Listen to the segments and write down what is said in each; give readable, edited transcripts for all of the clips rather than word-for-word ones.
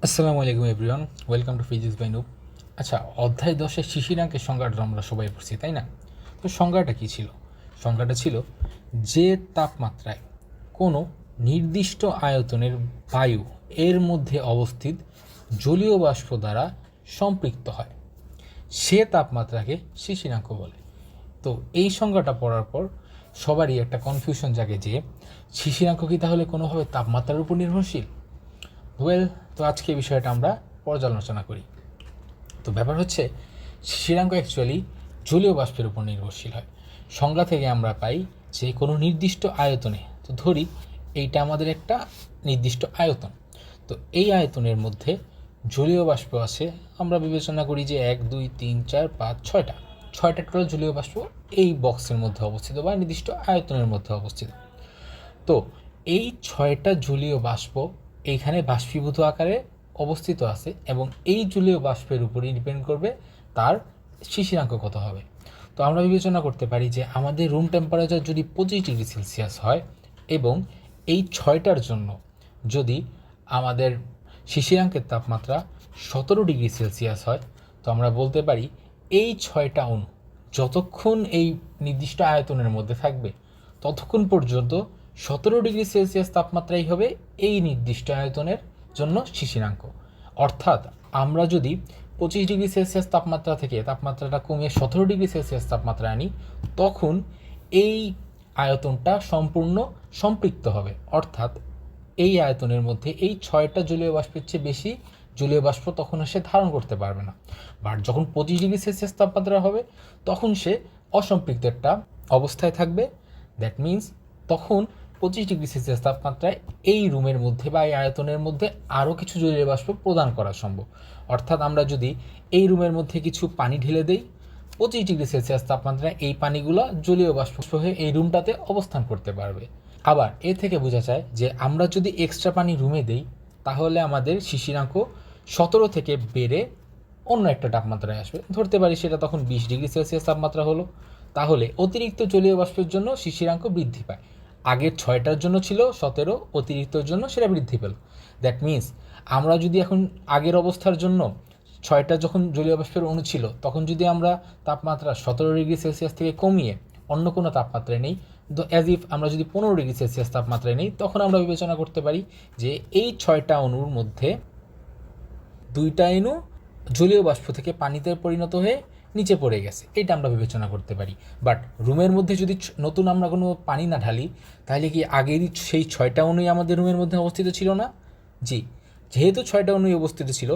আসসালামু আলাইকুম everyone, welcome to physics by noob. আচ্ছা, অধ্যায় 10-এর শিশিরাঙ্কের সংজ্ঞাটা আমরা সবাই পড়ছি, তাই না? তো সংজ্ঞাটা কী ছিল? সংজ্ঞাটা ছিল যে তাপমাত্রায় কোনো নির্দিষ্ট আয়তনের বায়ু এর মধ্যে অবস্থিত জলীয় বাষ্প দ্বারা সম্পৃক্ত হয় সে তাপমাত্রাকে শিশিরাঙ্ক বলে। তো এই সংজ্ঞাটা পড়ার পর সবারই একটা কনফিউশন জাগে যে শিশিরাঙ্ক কি তাহলে কোনোভাবে তাপমাত্রার উপর নির্ভরশীল? তো আজকে এই বিষয়টা আমরা পর্যালোচনা করি। তো ব্যাপার হচ্ছে, শিশিরাঙ্ক অ্যাকচুয়ালি জলীয় বাষ্পের উপর নির্ভরশীল হয়। সংজ্ঞা থেকে আমরা পাই যে কোনো নির্দিষ্ট আয়তনে, তো ধরি এইটা আমাদের একটা নির্দিষ্ট আয়তন, তো এই আয়তনের মধ্যে জলীয় বাষ্প আছে। আমরা বিবেচনা করি যে 1, 2, 3, 4, 5, 6টা টোটাল জলীয় বাষ্প এই বক্সের মধ্যে অবস্থিত বা নির্দিষ্ট আয়তনের মধ্যে অবস্থিত। তো এই 6টা জলীয় বাষ্প এইখানে বাষ্পীভূত আকারে অবস্থিত আছে এবং এই জলীয় বাষ্পের উপরই ডিপেন্ড করবে তার শিশিরাঙ্ক কত হবে। তো আমরা বিবেচনা করতে পারি যে আমাদের রুম টেম্পারেচার যদি 25°C হয় এবং এই 6টার জন্য যদি আমাদের শিশিরাঙ্কের তাপমাত্রা 17°C হয়, তো আমরা বলতে পারি এই 6টা অণু যতক্ষণ এই নির্দিষ্ট আয়তনের মধ্যে থাকবে ততক্ষণ পর্যন্ত 17°C তাপমাত্রাই হবে এই নির্দিষ্ট আয়তনের জন্য শিশিরাঙ্ক। অর্থাৎ আমরা যদি 25°C তাপমাত্রা থেকে তাপমাত্রাটা কমিয়ে 17°C তাপমাত্রা আনি, তখন এই আয়তনটা সম্পূর্ণ সম্পৃক্ত হবে। অর্থাৎ এই আয়তনের মধ্যে এই 6টা জলীয় বাষ্পের চেয়ে বেশি জলীয় বাষ্প তখন সে ধারণ করতে পারবে না। বাট যখন 25°C তাপমাত্রা হবে তখন সে অসম্পৃক্ত একটা অবস্থায় থাকবে। দ্যাট মিন্স তখন 25°C তাপমাত্রায় এই রুমের মধ্যে বা এই আয়তনের মধ্যে আরও কিছু জলীয় বাষ্প প্রদান করা সম্ভব। অর্থাৎ আমরা যদি এই রুমের মধ্যে কিছু পানি ঢেলে দেই, 25°C তাপমাত্রায় এই পানিগুলো জলীয় বাষ্প হয়ে এই রুমটাতে অবস্থান করতে পারবে। আবার এ থেকে বোঝা যায় যে আমরা যদি এক্সট্রা পানি রুমে দেই তাহলে আমাদের শিশিরাঙ্ক 17 থেকে বেড়ে অন্য একটা তাপমাত্রায় আসবে। ধরতে পারি সেটা তখন 20°C তাপমাত্রা হলো। তাহলে অতিরিক্ত জলীয় বাষ্পের জন্য শিশিরাঙ্ক বৃদ্ধি পায়। আগের 6টার জন্য ছিল 17, অতিরিক্তর জন্য সেটা বৃদ্ধি পেল। দ্যাট মিন্স আমরা যদি এখন আগের অবস্থার জন্য 6টা যখন জলীয় বাষ্পের অণু ছিল তখন যদি আমরা তাপমাত্রা 17°C থেকে কমিয়ে অন্য কোনো তাপমাত্রায় নেই, অ্যাজ ইফ আমরা যদি 15°C তাপমাত্রায় নেই, তখন আমরা বিবেচনা করতে পারি যে এই 6টা অণুর মধ্যে 2টা অণু জলীয় বাষ্প থেকে পানিতে পরিণত হয়ে নিচে পড়ে গেছে, এটা আমরা বিবেচনা করতে পারি। বাট রুমের মধ্যে যদি নতুন আমরা কোনো পানি না ঢালি, তাহলে কি আগেরই সেই 6টা অণুই আমাদের রুমের মধ্যে অবস্থিত ছিল না? জি, যেহেতু 6টা অণুই অবস্থিত ছিল,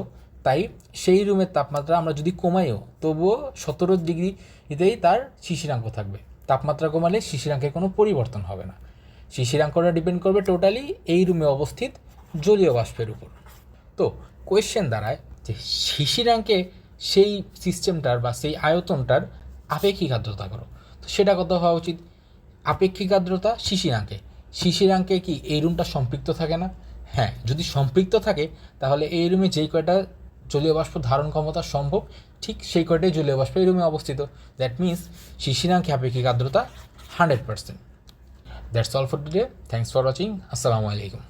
তাই সেই রুমের তাপমাত্রা আমরা যদি কমাইও তবুও 17°তেই তার শিশিরাঙ্ক থাকবে। তাপমাত্রা কমালে শিশিরাঙ্কের কোনো পরিবর্তন হবে না। শিশিরাঙ্কটা ডিপেন্ড করবে টোটালি এই রুমে অবস্থিত জলীয় বাষ্পের উপর। তো কোয়েশ্চেন দাঁড়ায় যে শিশিরাঙ্কে সেই সিস্টেমটার বা সেই আয়তনটার আপেক্ষিক আর্দ্রতা করো, তো সেটা কত হওয়া উচিত? আপেক্ষিক আর্দ্রতা শিশিরাঙ্কে কি এই রুমটা সম্পৃক্ত থাকে না? হ্যাঁ, যদি সম্পৃক্ত থাকে তাহলে এই রুমে যেই কয়টা জলীয় বাষ্প ধারণ ক্ষমতা সম্ভব ঠিক সেই কয়টাই জলীয় বাষ্প এই রুমে অবস্থিত। দ্যাট মিন্স শিশিরাঙ্কে আপেক্ষিক আর্দ্রতা 100%। That's all for today. Thanks for watching. আসসালামু আলাইকুম।